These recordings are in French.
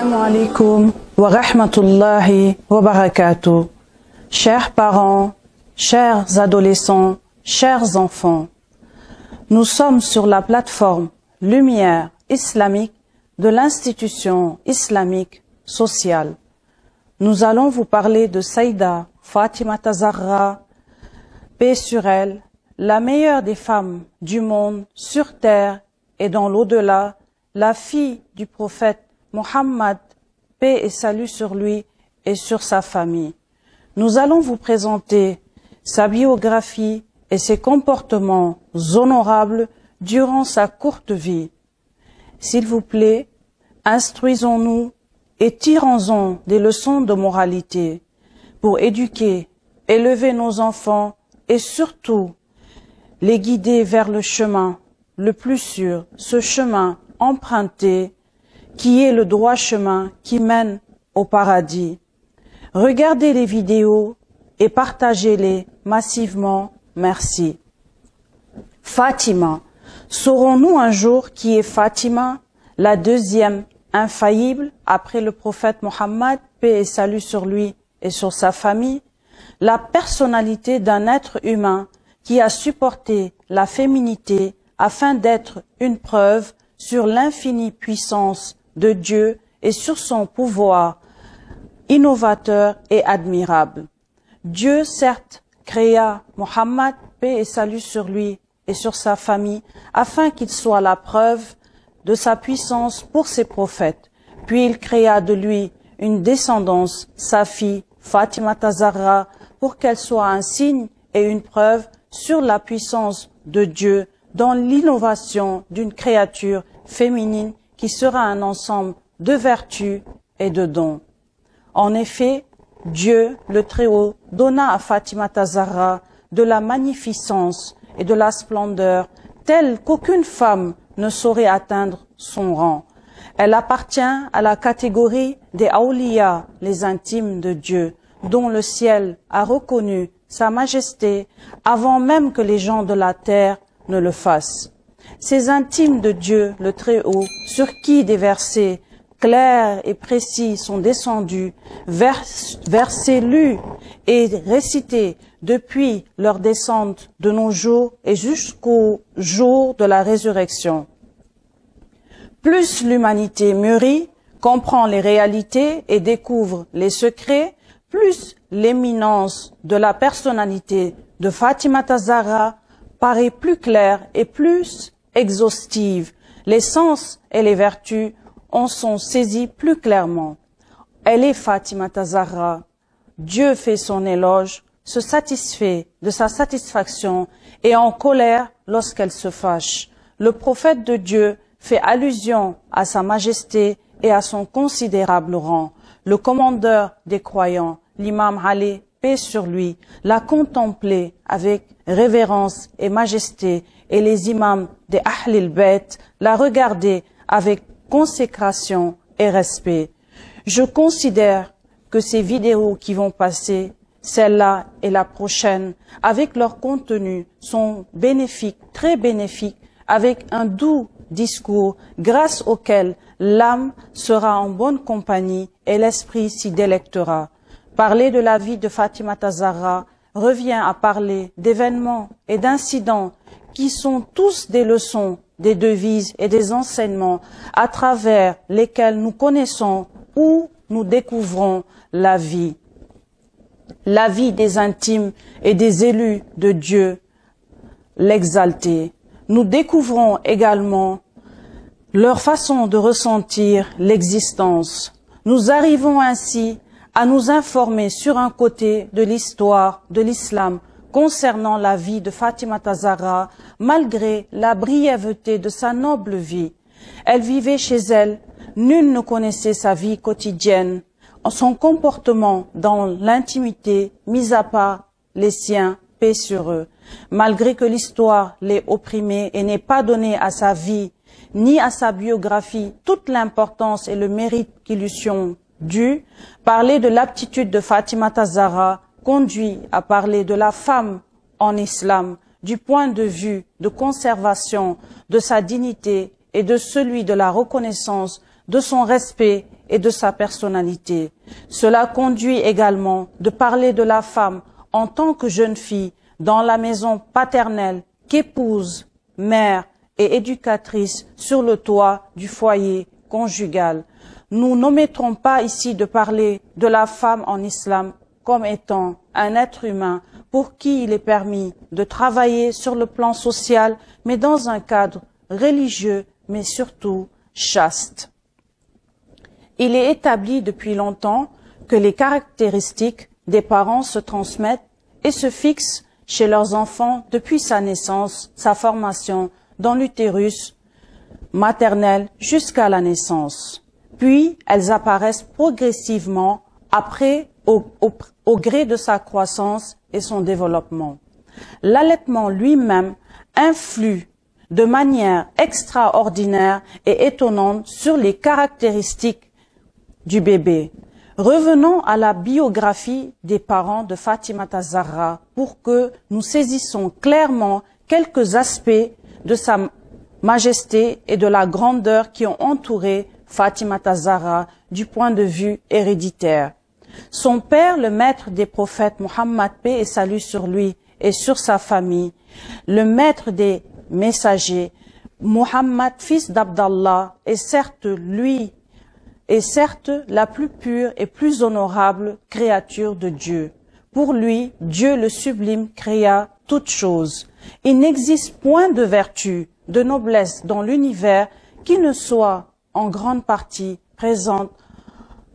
Assalamu alaikum wa rahmatullahi wa barakatuh. Chers parents, chers adolescents, chers enfants, nous sommes sur la plateforme Lumière islamique de l'institution islamique sociale. Nous allons vous parler de Saïda Fatimata Zahra, paix sur elle, la meilleure des femmes du monde sur terre et dans l'au-delà, la fille du prophète Mohammed, paix et salut sur lui et sur sa famille. Nous allons vous présenter sa biographie et ses comportements honorables durant sa courte vie. S'il vous plaît, instruisons-nous et tirons-en des leçons de moralité pour éduquer, élever nos enfants et surtout les guider vers le chemin le plus sûr, ce chemin emprunté qui est le droit chemin qui mène au paradis. Regardez les vidéos et partagez-les massivement. Merci. Fatima. Saurons-nous un jour qui est Fatima, la deuxième infaillible après le prophète Mohammed, paix et salut sur lui et sur sa famille, la personnalité d'un être humain qui a supporté la féminité afin d'être une preuve sur l'infinie puissance de Dieu et sur son pouvoir innovateur et admirable. Dieu, certes, créa Mohammed, paix et salut sur lui et sur sa famille, afin qu'il soit la preuve de sa puissance pour ses prophètes. Puis il créa de lui une descendance, sa fille Fatimata Zahra, pour qu'elle soit un signe et une preuve sur la puissance de Dieu dans l'innovation d'une créature féminine qui sera un ensemble de vertus et de dons. En effet, Dieu, le Très-Haut, donna à Fatimata Zahra de la magnificence et de la splendeur telle qu'aucune femme ne saurait atteindre son rang. Elle appartient à la catégorie des awliya, les intimes de Dieu, dont le ciel a reconnu sa majesté avant même que les gens de la terre ne le fassent. Ces intimes de Dieu, le Très-Haut, sur qui des versets clairs et précis sont descendus, versets lus et récités depuis leur descente de nos jours et jusqu'au jour de la résurrection. Plus l'humanité mûrit, comprend les réalités et découvre les secrets, plus l'éminence de la personnalité de Fatimata Zahra paraît plus claire et plus exhaustive. Les sens et les vertus en sont saisis plus clairement. Elle est Fatimata Zahra. Dieu fait son éloge, se satisfait de sa satisfaction et en colère lorsqu'elle se fâche. Le prophète de Dieu fait allusion à sa majesté et à son considérable rang. Le commandeur des croyants, l'imam Ali, paix sur lui, l'a contemplé avec révérence et majesté, et les imams des Ahlil Bayt l'a regardé avec consécration et respect. Je considère que ces vidéos qui vont passer, celle-là et la prochaine, avec leur contenu, sont bénéfiques, très bénéfiques, avec un doux discours grâce auquel l'âme sera en bonne compagnie et l'esprit s'y délectera. Parler de la vie de Fatimata Zahra revient à parler d'événements et d'incidents qui sont tous des leçons, des devises et des enseignements à travers lesquels nous connaissons ou nous découvrons la vie des intimes et des élus de Dieu, l'exalté. Nous découvrons également leur façon de ressentir l'existence. Nous arrivons ainsi à nous informer sur un côté de l'histoire de l'islam concernant la vie de Fatimata Zahra, malgré la brièveté de sa noble vie. Elle vivait chez elle, nul ne connaissait sa vie quotidienne, son comportement dans l'intimité, mis à part les siens, paix sur eux. Malgré que l'histoire l'ait opprimée et n'ait pas donné à sa vie ni à sa biographie toute l'importance et le mérite qui lui sont dus, parler de l'aptitude de Fatimata Zahra conduit à parler de la femme en islam du point de vue de conservation de sa dignité et de celui de la reconnaissance, de son respect et de sa personnalité. Cela conduit également de parler de la femme en tant que jeune fille dans la maison paternelle, qu'épouse, mère et éducatrice sur le toit du foyer conjugal. Nous n'omettrons pas ici de parler de la femme en islam comme étant un être humain pour qui il est permis de travailler sur le plan social, mais dans un cadre religieux, mais surtout chaste. Il est établi depuis longtemps que les caractéristiques des parents se transmettent et se fixent chez leurs enfants depuis sa naissance, sa formation dans l'utérus maternel jusqu'à la naissance. Puis, elles apparaissent progressivement après au gré de sa croissance et son développement. L'allaitement lui-même influe de manière extraordinaire et étonnante sur les caractéristiques du bébé. Revenons à la biographie des parents de Fatimata Zahra pour que nous saisissions clairement quelques aspects de sa majesté et de la grandeur qui ont entouré Fatimata Zahra du point de vue héréditaire. Son père, le maître des prophètes, Mohammed, paix et salut sur lui et sur sa famille, le maître des messagers, Mohammed, fils d'Abdallah, est certes la plus pure et plus honorable créature de Dieu. Pour lui, Dieu le sublime créa toutes choses. Il n'existe point de vertu, de noblesse dans l'univers qui ne soit en grande partie présente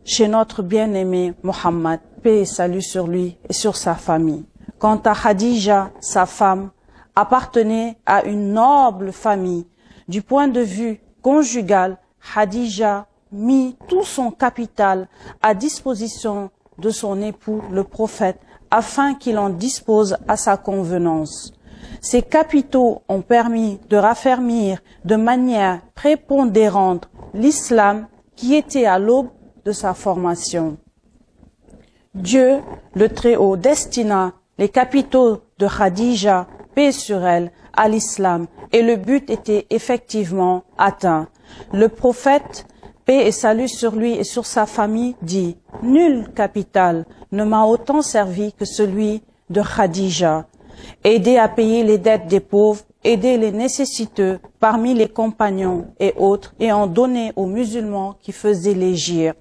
chez notre bien-aimé Mohammed, paix et salut sur lui et sur sa famille. Quant à Khadija, sa femme, appartenait à une noble famille. Du point de vue conjugal, Khadija mit tout son capital à disposition de son époux, le prophète, afin qu'il en dispose à sa convenance. Ces capitaux ont permis de raffermir de manière prépondérante l'islam qui était à l'aube de sa formation. Dieu, le Très-Haut, destina les capitaux de Khadija, paix sur elle, à l'islam, et le but était effectivement atteint. Le prophète, paix et salut sur lui et sur sa famille, dit « Nul capital ne m'a autant servi que celui de Khadija. Aider à payer les dettes des pauvres, aider les nécessiteux parmi les compagnons et autres, et en donner aux musulmans qui faisaient l'hégire. »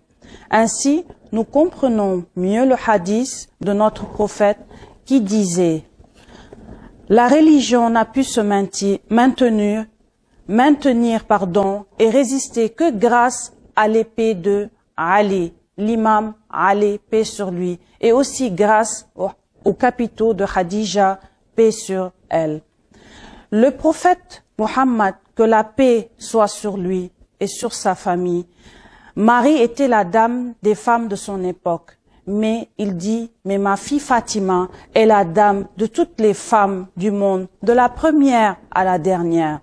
Ainsi, nous comprenons mieux le hadith de notre prophète qui disait « La religion n'a pu se maintenir et résister que grâce à l'épée de Ali, l'imam Ali, paix sur lui, et aussi grâce aux capitaux de Khadija, paix sur elle. » Le prophète Mohammed, que la paix soit sur lui et sur sa famille, Marie était la dame des femmes de son époque, mais il dit, mais ma fille Fatima est la dame de toutes les femmes du monde, de la première à la dernière.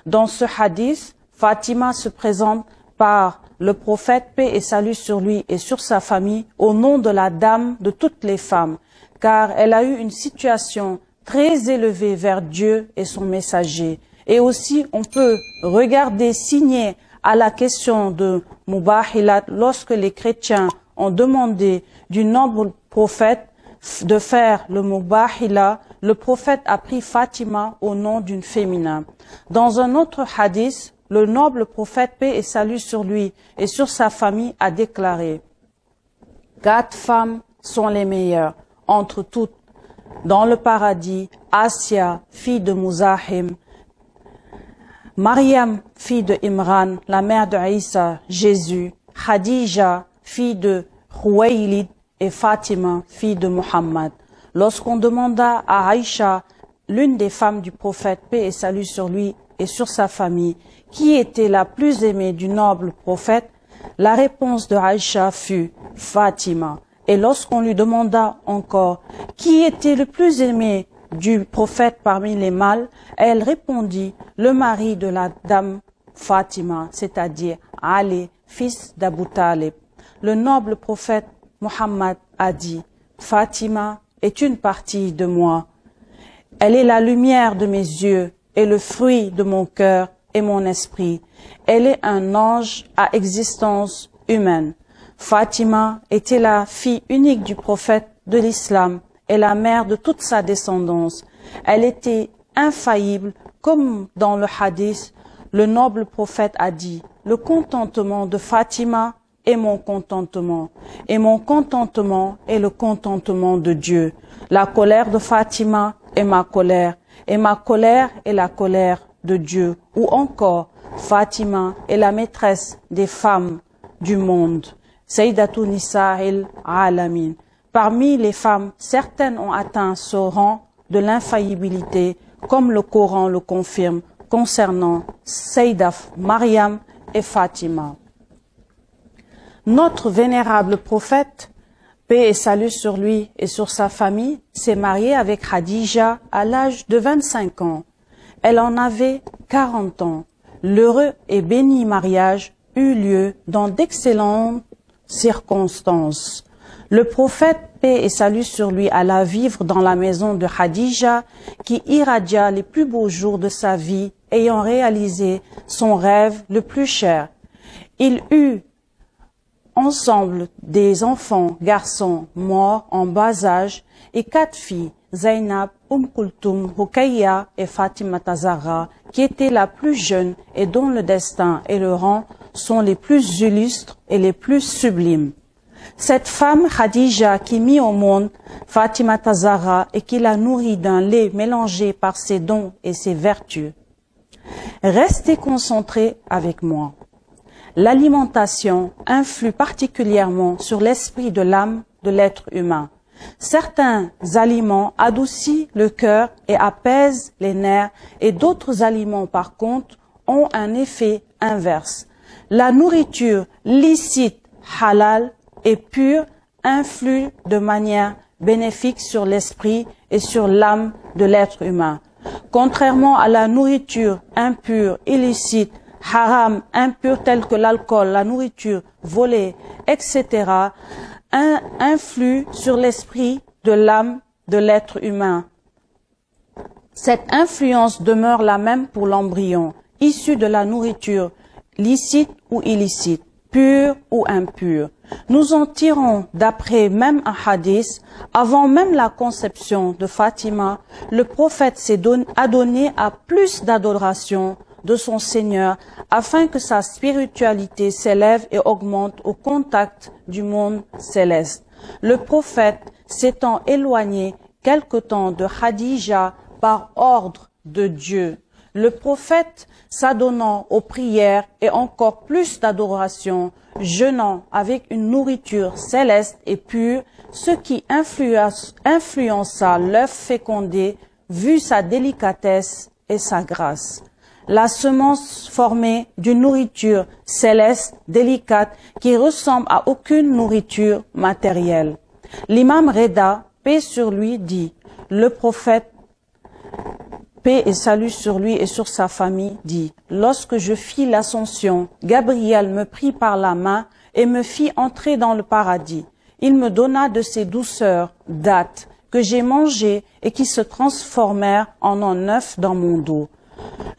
Dans ce hadith, Fatima se présente par le prophète, paix et salut sur lui et sur sa famille, au nom de la dame de toutes les femmes, car elle a eu une situation très élevée vers Dieu et son messager. Et aussi, on peut regarder signer à la question de Mubahilat, lorsque les chrétiens ont demandé du noble prophète de faire le Mubahila, le prophète a pris Fatima au nom d'une féminin. Dans un autre hadith, le noble prophète, paix et salut sur lui et sur sa famille, a déclaré « 4 femmes sont les meilleures entre toutes dans le paradis, Asia, fille de Muzahim, Mariam, fille de Imran, la mère de Isa, Jésus, Khadija, fille de Khuwaylid, et Fatima, fille de Mohammed. » Lorsqu'on demanda à Aïcha, l'une des femmes du prophète, paix et salut sur lui et sur sa famille, qui était la plus aimée du noble prophète, la réponse de Aïcha fut Fatima. Et lorsqu'on lui demanda encore qui était le plus aimé du prophète parmi les mâles, elle répondit le mari de la dame Fatima, c'est-à-dire Ali, fils d'Abu Talib. Le noble prophète Mohammed a dit « Fatima est une partie de moi. Elle est la lumière de mes yeux et le fruit de mon cœur et mon esprit. Elle est un ange à existence humaine. Fatima était la fille unique du prophète de l'islam et la mère de toute sa descendance. Elle était infaillible, comme dans le hadith, le noble prophète a dit, « Le contentement de Fatima est mon contentement, et mon contentement est le contentement de Dieu. La colère de Fatima est ma colère, et ma colère est la colère de Dieu. » Ou encore, Fatima est la maîtresse des femmes du monde. Sayyidatu Nisa'il Alamin. Parmi les femmes, certaines ont atteint ce rang de l'infaillibilité, comme le Coran le confirme concernant Sayyidah Maryam et Fatima. Notre vénérable prophète, paix et salut sur lui et sur sa famille, s'est marié avec Khadija à l'âge de 25 ans. Elle en avait 40 ans. L'heureux et béni mariage eut lieu dans d'excellentes circonstances. Le prophète, paix et salut sur lui, alla vivre dans la maison de Khadija, qui irradia les plus beaux jours de sa vie, ayant réalisé son rêve le plus cher. Il eut ensemble des enfants, garçons morts en bas âge, et 4 filles, Zainab, Kulthum, Ruqayya et Fatima Zahra, qui était la plus jeune et dont le destin et le rang sont les plus illustres et les plus sublimes. Cette femme Khadija qui mit au monde Fatima Zahra et qui la nourrit d'un lait mélangé par ses dons et ses vertus. Restez concentrés avec moi. L'alimentation influe particulièrement sur l'esprit de l'âme de l'être humain. Certains aliments adoucissent le cœur et apaisent les nerfs, et d'autres aliments, par contre, ont un effet inverse. La nourriture licite, halal et pure influe de manière bénéfique sur l'esprit et sur l'âme de l'être humain. Contrairement à la nourriture impure, illicite, haram, impure telle que l'alcool, la nourriture volée, etc., influe sur l'esprit de l'âme de l'être humain. Cette influence demeure la même pour l'embryon, issu de la nourriture, licite ou illicite, pure ou impure. Nous en tirons d'après même un hadith, avant même la conception de Fatima, le prophète a donné à plus d'adoration de son Seigneur, afin que sa spiritualité s'élève et augmente au contact du monde céleste. Le prophète s'étant éloigné quelque temps de Khadija par ordre de Dieu, le prophète s'adonnant aux prières et encore plus d'adoration, jeûnant avec une nourriture céleste et pure, ce qui influença l'œuf fécondé, vu sa délicatesse et sa grâce. La semence formée d'une nourriture céleste, délicate, qui ressemble à aucune nourriture matérielle. L'imam Reda, paix sur lui, dit, le prophète, paix et salut sur lui et sur sa famille, dit, lorsque je fis l'ascension, Gabriel me prit par la main et me fit entrer dans le paradis. Il me donna de ces douceurs, dattes, que j'ai mangées et qui se transformèrent en un œuf dans mon dos.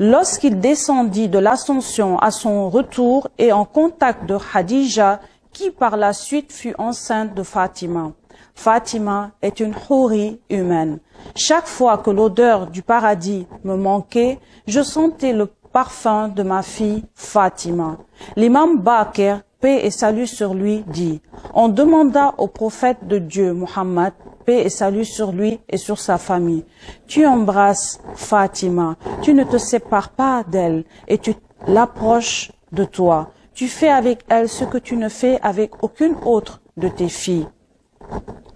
Lorsqu'il descendit de l'ascension à son retour et en contact de Khadija, qui par la suite fut enceinte de Fatima. Fatima est une houri humaine. Chaque fois que l'odeur du paradis me manquait, je sentais le parfum de ma fille Fatima. L'imam Bakr, paix et salut sur lui, dit, on demanda au prophète de Dieu, Muhammad, paix et salut sur lui et sur sa famille. Tu embrasses Fatima, tu ne te sépares pas d'elle et tu l'approches de toi. Tu fais avec elle ce que tu ne fais avec aucune autre de tes filles.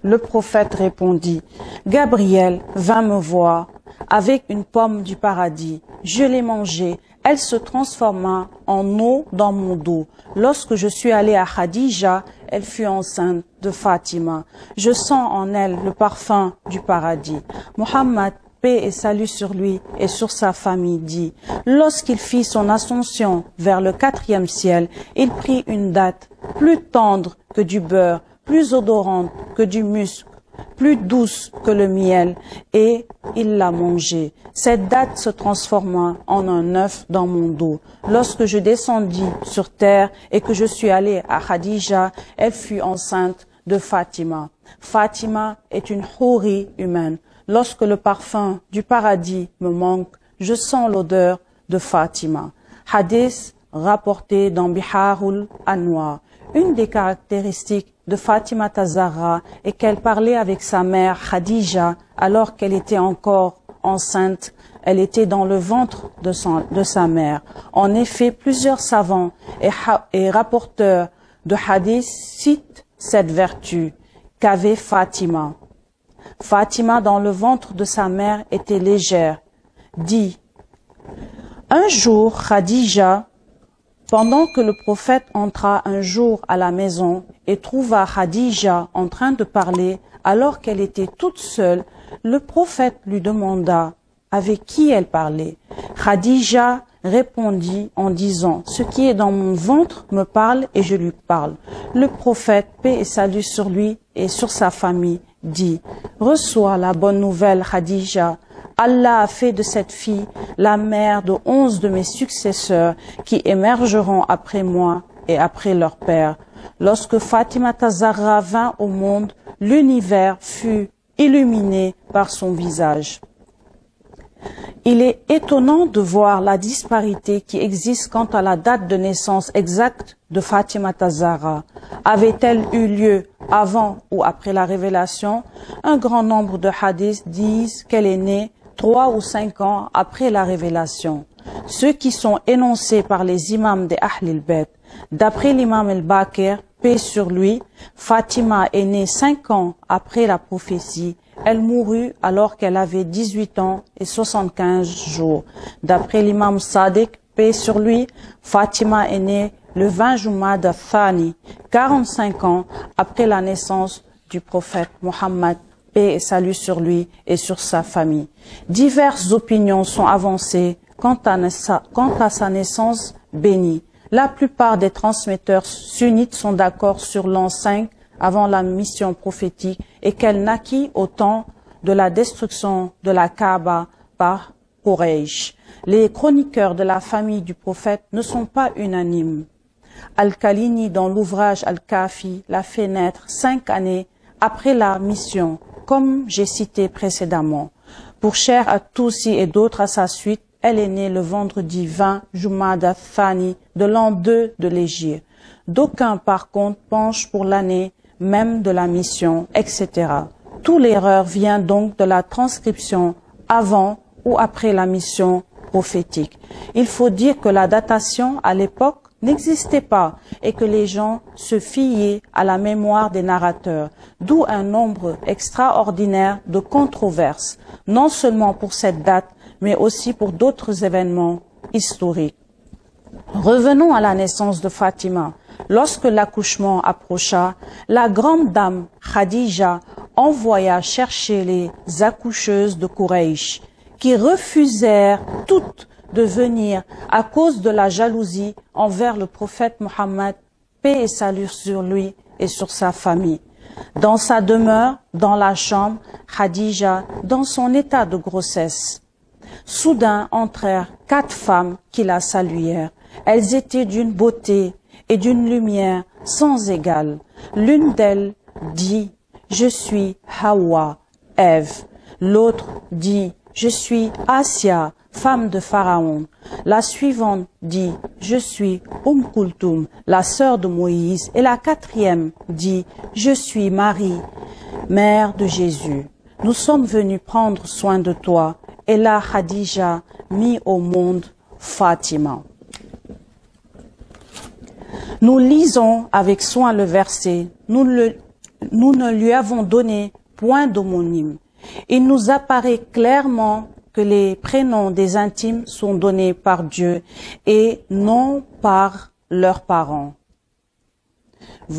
Le prophète répondit, Gabriel vint me voir avec une pomme du paradis. Je l'ai mangée. Elle se transforma en eau dans mon dos. Lorsque je suis allé à Khadija, elle fut enceinte de Fatima. Je sens en elle le parfum du paradis. Muhammad, paix et salut sur lui et sur sa famille, dit, lorsqu'il fit son ascension vers le 4e ciel, il prit une datte plus tendre que du beurre, plus odorante que du musc, plus douce que le miel, et il l'a mangée. Cette date se transforma en un œuf dans mon dos. Lorsque je descendis sur terre et que je suis allé à Khadija, elle fut enceinte de Fatima. Fatima est une houri humaine. Lorsque le parfum du paradis me manque, je sens l'odeur de Fatima. Hadith rapporté dans Biharul Anwar. Une des caractéristiques de Fatima Zahra est qu'elle parlait avec sa mère Khadija alors qu'elle était encore enceinte. Elle était dans le ventre de sa mère. En effet, plusieurs savants et rapporteurs de hadith citent cette vertu qu'avait Fatima. Fatima, dans le ventre de sa mère, était légère. Dit, un jour, Khadija, pendant que le prophète entra un jour à la maison et trouva Khadija en train de parler alors qu'elle était toute seule, le prophète lui demanda avec qui elle parlait. Khadija répondit en disant, ce qui est dans mon ventre me parle et je lui parle. Le prophète, paix et salut sur lui et sur sa famille, dit, reçois la bonne nouvelle Khadija. Allah a fait de cette fille la mère de 11 de mes successeurs qui émergeront après moi et après leur père. Lorsque Fatima Zahra vint au monde, l'univers fut illuminé par son visage. Il est étonnant de voir la disparité qui existe quant à la date de naissance exacte de Fatima Zahra. Avait-elle eu lieu avant ou après la révélation? Un grand nombre de hadiths disent qu'elle est née 3 ou 5 ans après la révélation. Ceux qui sont énoncés par les imams des Ahlil Bayt. D'après l'imam al-Baqir, paix sur lui, Fatima est née 5 ans après la prophétie. Elle mourut alors qu'elle avait 18 ans et 75 jours. D'après l'imam Sadiq, paix sur lui, Fatima est née le 20 Jumada Thani, 45 ans après la naissance du prophète Mohammed, paix et salut sur lui et sur sa famille. Diverses opinions sont avancées quant à sa naissance bénie. La plupart des transmetteurs sunnites sont d'accord sur l'an 5 avant la mission prophétique et qu'elle naquit au temps de la destruction de la Kaaba par Quraysh. Les chroniqueurs de la famille du prophète ne sont pas unanimes. Al-Khalini, dans l'ouvrage Al-Kafi, l'a fait naître 5 années après la mission, comme j'ai cité précédemment. Pour Cher at-Tusi et d'autres à sa suite, elle est née le vendredi 20 Jumada Thani de l'an 2 de l'Hégire. D'aucuns, par contre, penchent pour l'année même de la mission, etc. Toute l'erreur vient donc de la transcription avant ou après la mission prophétique. Il faut dire que la datation à l'époque n'existait pas et que les gens se fiaient à la mémoire des narrateurs, d'où un nombre extraordinaire de controverses, non seulement pour cette date, mais aussi pour d'autres événements historiques. Revenons à la naissance de Fatima. Lorsque l'accouchement approcha, la grande dame Khadija envoya chercher les accoucheuses de Quraysh, qui refusèrent toutes de venir à cause de la jalousie envers le prophète Mohammed, paix et salut sur lui et sur sa famille. Dans sa demeure, dans la chambre, Khadija, dans son état de grossesse, soudain entrèrent 4 femmes qui la saluèrent. Elles étaient d'une beauté et d'une lumière sans égale. L'une d'elles dit, je suis Hawa, Ève. L'autre dit, je suis Asia, femme de Pharaon. La suivante dit, je suis Kulthum, la sœur de Moïse. Et la 4e dit, je suis Marie, mère de Jésus. Nous sommes venus prendre soin de toi. Et là, Khadija mit au monde Fatima. Nous lisons avec soin le verset. Nous ne lui avons donné point d'homonyme. Il nous apparaît clairement que les prénoms des intimes sont donnés par Dieu et non par leurs parents.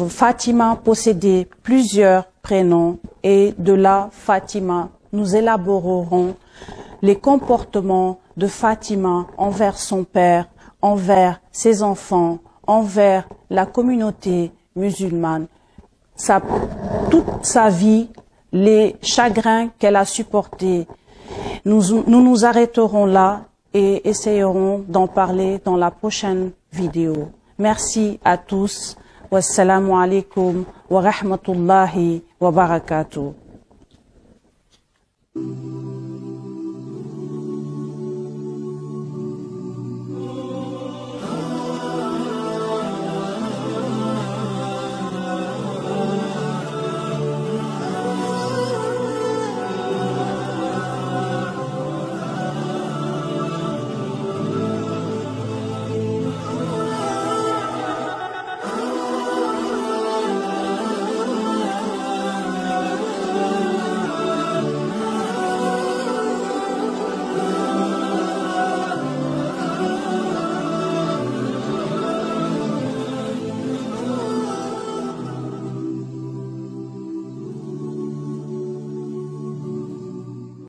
Fatima possédait plusieurs prénoms et de là, Fatima, nous élaborerons les comportements de Fatima envers son père, envers ses enfants, envers la communauté musulmane. Toute sa vie les chagrins qu'elle a supportés. Nous nous arrêterons là et essayerons d'en parler dans la prochaine vidéo. Merci à tous. Wassalamu alaikum wa rahmatullahi wa barakatuh.